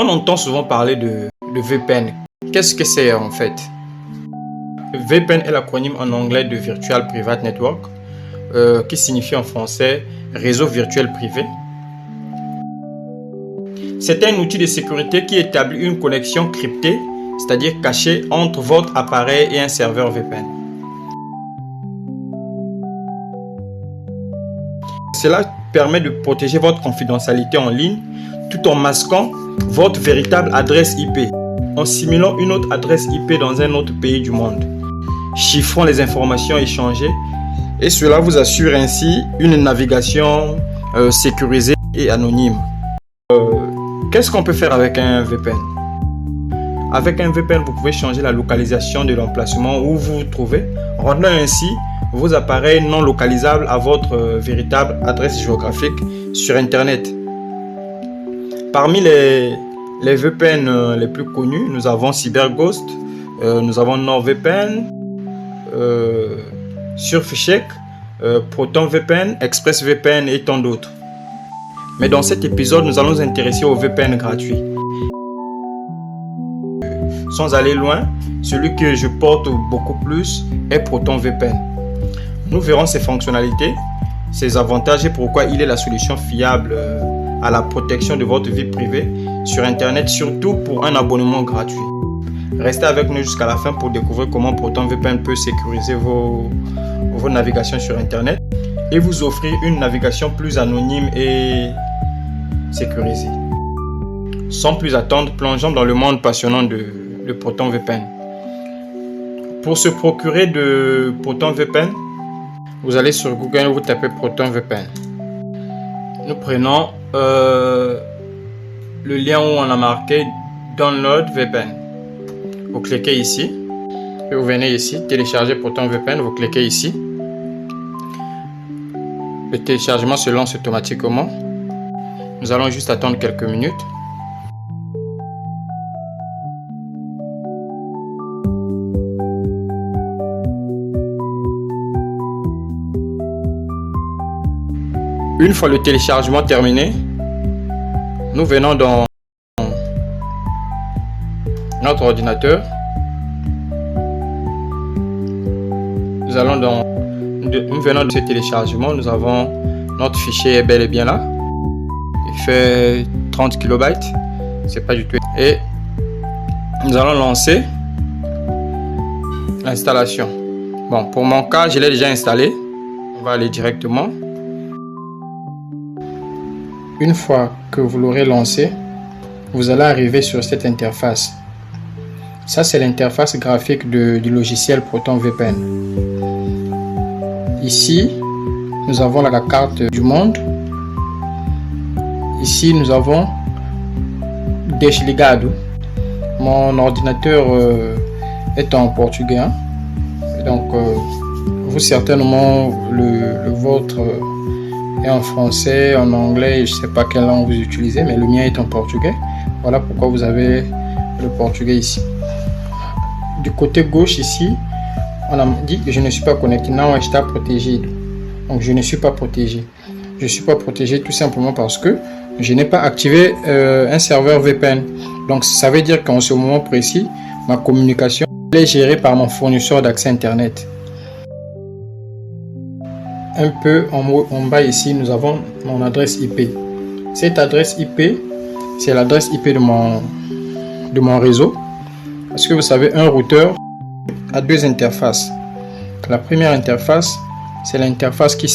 On entend souvent parler de VPN. Qu'est-ce que c'est en fait? VPN est l'acronyme en anglais de Virtual Private Network, qui signifie en français réseau virtuel privé. C'est un outil de sécurité qui établit une connexion cryptée, c'est-à-dire cachée, entre votre appareil et un serveur VPN. Cela permet de protéger votre confidentialité en ligne tout en masquant votre véritable adresse IP, en simulant une autre adresse IP dans un autre pays du monde, chiffrant les informations échangées, et cela vous assure ainsi une navigation sécurisée et anonyme. Qu'est-ce qu'on peut faire avec un VPN? Avec un VPN, vous pouvez changer la localisation de l'emplacement où vous vous trouvez, rendant ainsi vos appareils non localisables à votre véritable adresse géographique sur Internet. Parmi les VPN les plus connus, nous avons CyberGhost, nous avons NordVPN, Surfshark, ProtonVPN, ExpressVPN et tant d'autres. Mais dans cet épisode, nous allons nous intéresser aux VPN gratuits. Sans aller loin, celui que je porte beaucoup plus est ProtonVPN. Nous verrons ses fonctionnalités, ses avantages et pourquoi il est la solution fiable à la protection de votre vie privée sur Internet, surtout pour un abonnement gratuit. Restez avec nous jusqu'à la fin pour découvrir comment ProtonVPN peut sécuriser vos navigations sur Internet et vous offrir une navigation plus anonyme et sécurisée. Sans plus attendre, plongeons dans le monde passionnant de ProtonVPN. Pour se procurer de ProtonVPN, vous allez sur Google et vous tapez ProtonVPN. Nous prenons le lien où on a marqué Download VPN. Vous cliquez ici et vous venez ici, télécharger ProtonVPN, vous cliquez ici. Le téléchargement se lance automatiquement. Nous allons juste attendre quelques minutes. Une fois le téléchargement terminé, nous venons dans notre ordinateur. Nous venons de ce téléchargement, nous avons notre fichier est bel et bien là. Il fait 30 KB, c'est pas du tout. Et nous allons lancer l'installation. Bon, pour mon cas, je l'ai déjà installé. On va aller directement. Une fois que vous l'aurez lancé, vous allez arriver sur cette interface. Ça, c'est l'interface graphique du logiciel ProtonVPN. Ici, nous avons la carte du monde. Ici, nous avons Desligado. Mon ordinateur est en portugais. Hein? Donc, vous certainement, le vôtre est en français, en anglais, je ne sais pas quelle langue vous utilisez, mais le mien est en portugais. Voilà pourquoi vous avez le portugais ici. Du côté gauche ici, on a dit que je ne suis pas connecté. Non, je suis protégé. Donc je ne suis pas protégé. Je ne suis pas protégé tout simplement parce que je n'ai pas activé un serveur VPN. Donc ça veut dire qu'en ce moment précis, ma communication est gérée par mon fournisseur d'accès Internet. Un peu en bas ici, nous avons mon adresse IP. Cette adresse IP, c'est l'adresse IP de mon réseau. Parce que vous savez, un routeur a deux interfaces. La première interface, c'est l'interface qui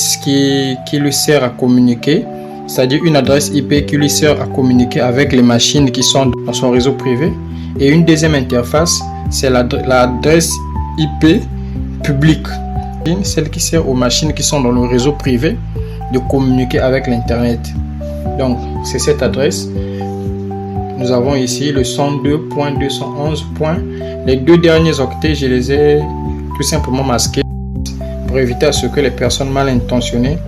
lui sert à communiquer, c'est-à-dire une adresse IP qui lui sert à communiquer avec les machines qui sont dans son réseau privé. Et une deuxième interface, c'est l'adresse IP publique, celle qui sert aux machines qui sont dans le réseau privé de communiquer avec l'Internet. Donc, c'est cette adresse. Nous avons ici le 102.211. Les deux derniers octets, je les ai tout simplement masqués pour éviter à ce que les personnes mal intentionnées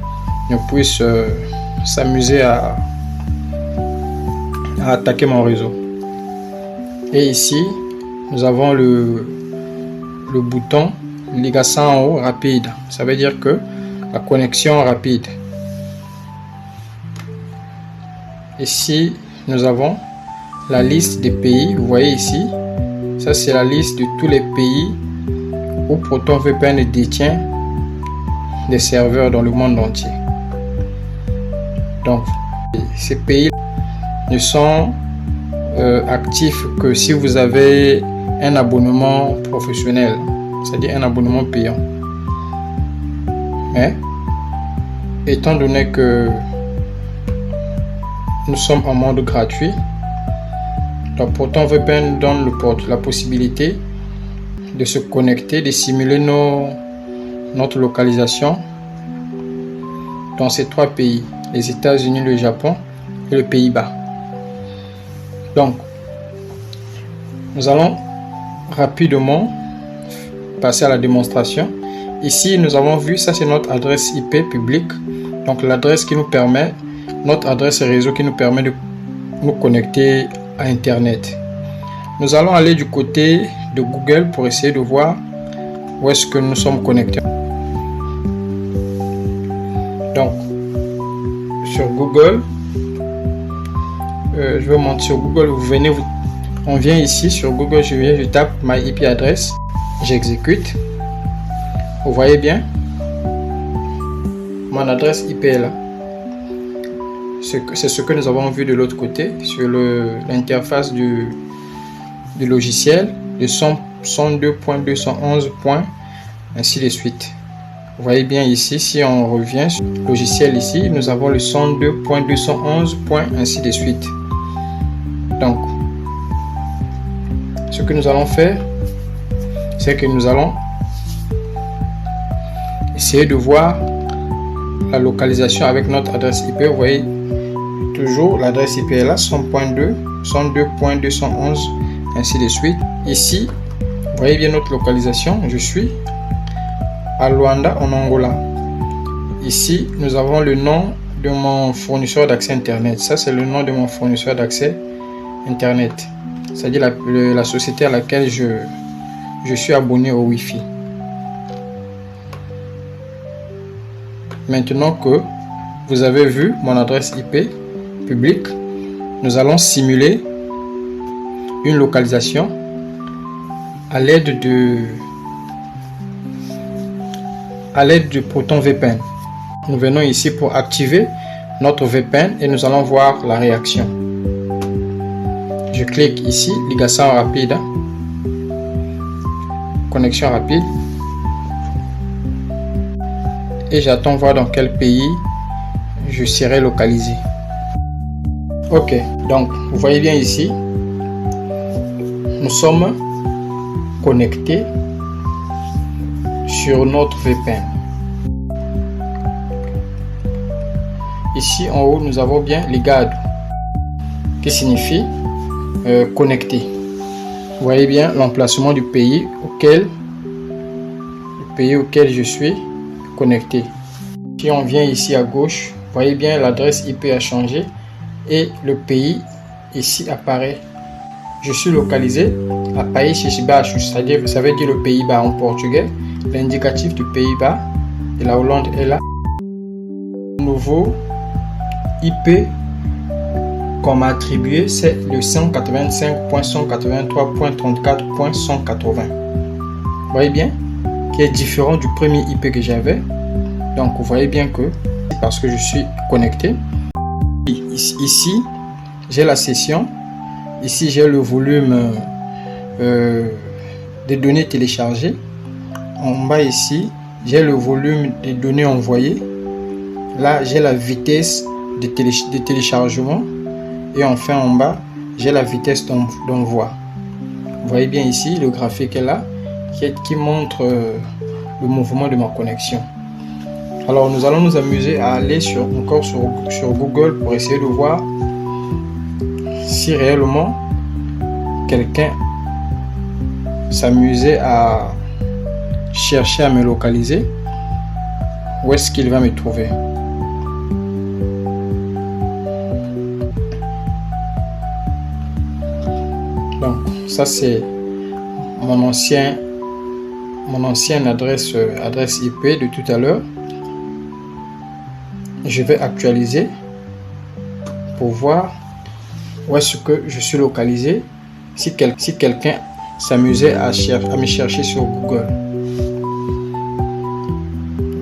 ne puissent s'amuser à attaquer mon réseau. Et ici, nous avons le bouton ligação en haut rapide. Ça veut dire que la connexion rapide. Ici, nous avons la liste des pays. Vous voyez ici, ça c'est la liste de tous les pays où ProtonVPN détient des serveurs dans le monde entier. Donc ces pays ne sont actifs que si vous avez un abonnement professionnel, c'est-à-dire un abonnement payant. Mais étant donné que nous sommes en mode gratuit, donc ProtonVPN donne la possibilité de se connecter, de simuler notre localisation dans ces 3 pays, les États-Unis, le Japon et le Pays-Bas. Donc, nous allons rapidement passer à la démonstration. Ici, nous avons vu, ça c'est notre adresse IP publique, donc l'adresse qui nous permet, notre adresse réseau qui nous permet de nous connecter à Internet. Nous allons aller du côté de Google pour essayer de voir où est-ce que nous sommes connectés. Donc, sur Google, je vais monter sur Google, on vient ici sur Google, je tape my IP address, j'exécute. Vous voyez bien, mon adresse IP est là. C'est ce que nous avons vu de l'autre côté sur l'interface du logiciel de 102.211. ainsi de suite. Vous voyez bien ici, si on revient sur le logiciel ici, nous avons le 102.211. ainsi de suite. Donc, ce que nous allons faire, c'est que nous allons essayer de voir la localisation avec notre adresse IP. Vous voyez toujours l'adresse IP est là, 102.211, ainsi de suite. Ici, vous voyez bien notre localisation. Je suis à Luanda en Angola. Ici, nous avons le nom de mon fournisseur d'accès Internet. Ça, c'est le nom de mon fournisseur d'accès Internet. C'est-à-dire la société à laquelle je suis abonné au Wi-Fi. Maintenant que vous avez vu mon adresse IP publique, nous allons simuler une localisation à l'aide de ProtonVPN. Nous venons ici pour activer notre VPN et nous allons voir la réaction. Je clique ici, ligation rapide, connexion rapide, et j'attends voir dans quel pays je serai localisé. Ok, donc vous voyez bien ici, nous sommes connectés sur notre VPN. Ici en haut, nous avons bien ligado, qui signifie connecté. Vous voyez bien l'emplacement du pays auquel je suis connecté. Si on vient ici à gauche, vous voyez bien l'adresse IP a changé et le pays ici apparaît. Je suis localisé à Países Baixos, c'est-à-dire ça veut dire le Pays-Bas en portugais. L'indicatif du Pays-Bas et la Hollande est là. Nouveau IP qu'on m'a attribué, c'est le 185.183.34.180. Vous voyez bien, qui est différent du premier IP que j'avais. Donc vous voyez bien que parce que je suis connecté. Ici j'ai la session. Ici j'ai le volume des données téléchargées. En bas ici j'ai le volume des données envoyées. Là j'ai la vitesse de téléchargement. Et enfin en bas j'ai la vitesse d'envoi. Vous voyez bien ici le graphique est là qui montre le mouvement de ma connexion. Alors nous allons nous amuser à aller encore sur Google pour essayer de voir si réellement quelqu'un s'amusait à chercher à me localiser. Où est-ce qu'il va me trouver? Donc ça c'est mon ancienne adresse IP de tout à l'heure. Je vais actualiser pour voir où est-ce que je suis localisé si quelqu'un s'amusait à me chercher sur Google.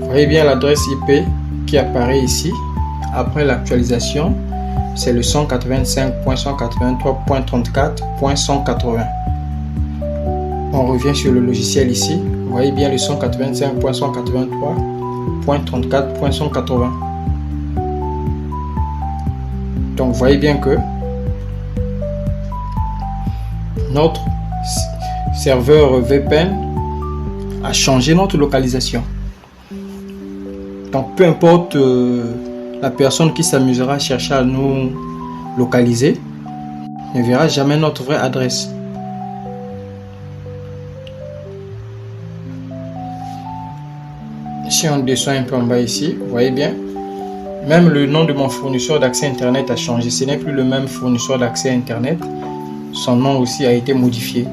Vous voyez bien l'adresse IP qui apparaît ici. Après l'actualisation, c'est le 185.183.34.180. On revient sur le logiciel ici. Vous voyez bien le 185.183.34.180. Donc vous voyez bien que notre serveur VPN a changé notre localisation. Donc peu importe la personne qui s'amusera à chercher à nous localiser, ne verra jamais notre vraie adresse. Si on descend un peu en bas ici, vous voyez bien, même le nom de mon fournisseur d'accès Internet a changé. Ce n'est plus le même fournisseur d'accès Internet. Son nom aussi a été modifié.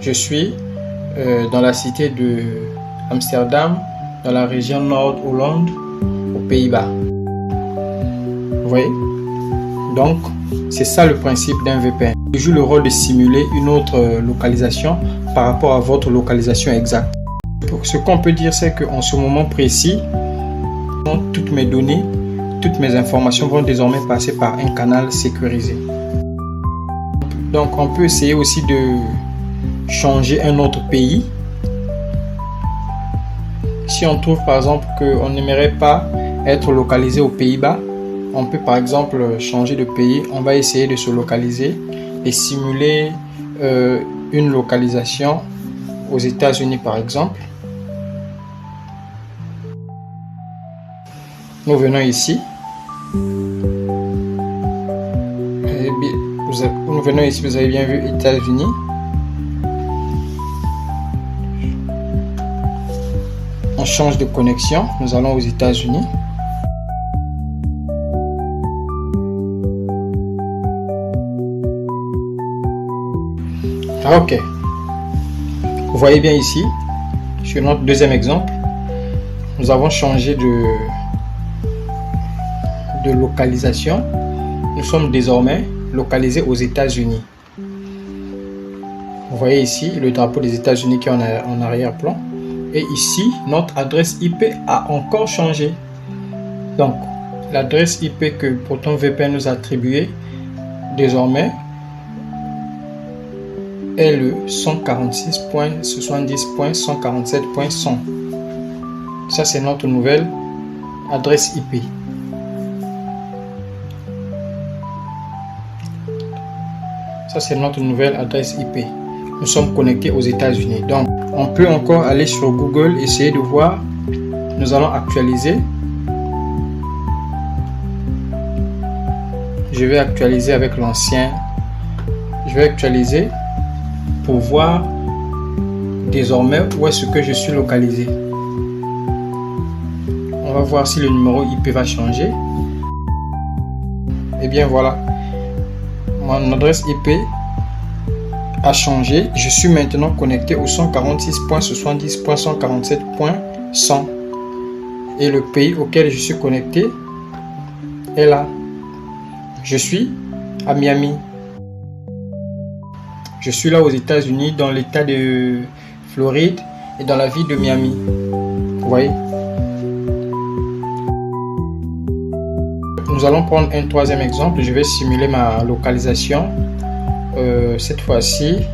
Je suis dans la cité de Amsterdam, dans la région Nord-Hollande, aux Pays-Bas. Vous voyez? Donc, c'est ça le principe d'un VPN. Il joue le rôle de simuler une autre localisation par rapport à votre localisation exacte. Ce qu'on peut dire, c'est qu'en ce moment précis, toutes mes données, toutes mes informations vont désormais passer par un canal sécurisé. Donc, on peut essayer aussi de changer un autre pays. Si on trouve par exemple qu'on n'aimerait pas être localisé aux Pays-Bas, on peut par exemple changer de pays. On va essayer de se localiser et simuler une localisation aux États-Unis par exemple. Nous venons ici. Vous avez bien vu États-Unis. On change de connexion. Nous allons aux États-Unis. Ok. Vous voyez bien ici, sur notre deuxième exemple, nous avons changé de localisation. Nous sommes désormais localisés aux États-Unis. Vous voyez ici le drapeau des États-Unis qui est en arrière-plan. Et ici, notre adresse IP a encore changé. Donc, l'adresse IP que ProtonVPN nous a attribuée, désormais, est le 146.70.147.100. Ça, c'est notre nouvelle adresse IP. Ça, c'est notre nouvelle adresse IP. Nous sommes connectés aux États-Unis. Donc, on peut encore aller sur Google, essayer de voir. Nous allons actualiser. Je vais actualiser avec l'ancien. Je vais actualiser pour voir désormais où est-ce que je suis localisé. On va voir si le numéro IP va changer. Et bien voilà. Mon adresse IP a changé. Je suis maintenant connecté au 146.70.147.100 et le pays auquel je suis connecté est là. Je suis à Miami. Je suis là aux États-Unis, dans l'état de Floride et dans la ville de Miami. Vous voyez? Nous allons prendre un troisième exemple. Je vais simuler ma localisation, cette fois-ci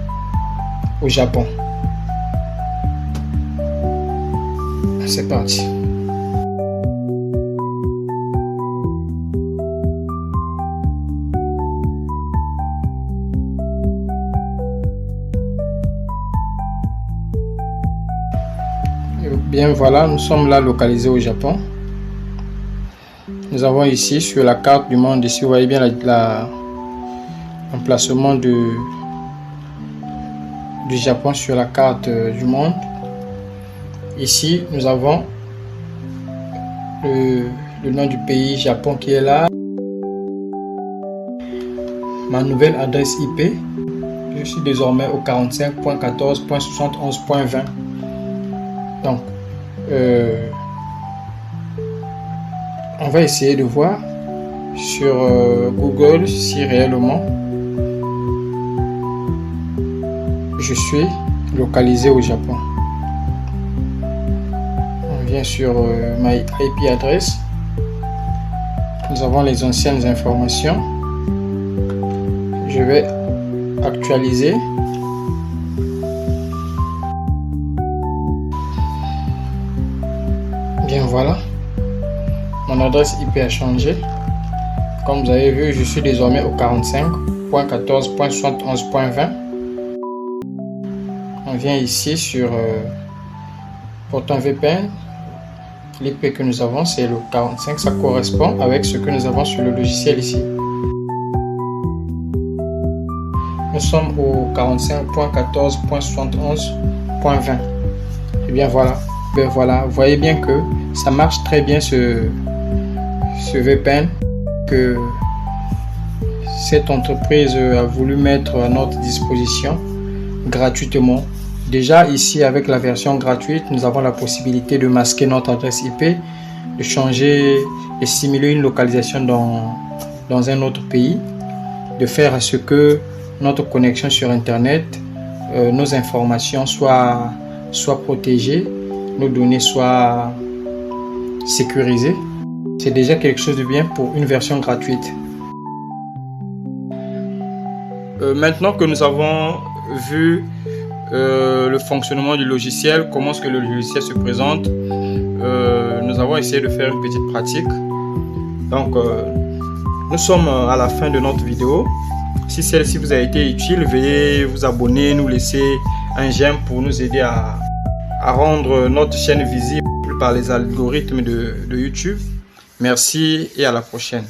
au Japon. C'est parti. Bien voilà, nous sommes là localisés au Japon. Nous avons ici sur la carte du monde, ici vous voyez bien l'emplacement du Japon sur la carte du monde. Ici nous avons le nom du pays Japon qui est là. Ma nouvelle adresse IP. Je suis désormais au 45.14.71.20. Donc on va essayer de voir sur Google si réellement je suis localisé au Japon. On vient sur My IP adresse. Nous avons les anciennes informations. Je vais actualiser. Bien voilà. Mon adresse IP a changé. Comme vous avez vu, je suis désormais au 45.14.71.20. On vient ici sur Proton VPN. L'IP que nous avons, c'est le 45. Ça correspond avec ce que nous avons sur le logiciel ici. Nous sommes au 45.14.71.20. Et bien voilà. Ben voilà, vous voyez bien que ça marche très bien ce VPN que cette entreprise a voulu mettre à notre disposition gratuitement. Déjà ici avec la version gratuite, nous avons la possibilité de masquer notre adresse IP, de changer et simuler une localisation dans un autre pays, de faire à ce que notre connexion sur internet, nos informations soient protégées, nos données soient sécurisées. C'est déjà quelque chose de bien pour une version gratuite. Maintenant que nous avons vu le fonctionnement du logiciel, comment est-ce que le logiciel se présente, nous avons essayé de faire une petite pratique. Donc nous sommes à la fin de notre vidéo. Si celle-ci vous a été utile, veuillez vous abonner, nous laisser un j'aime pour nous aider à rendre notre chaîne visible par les algorithmes de YouTube. Merci et à la prochaine.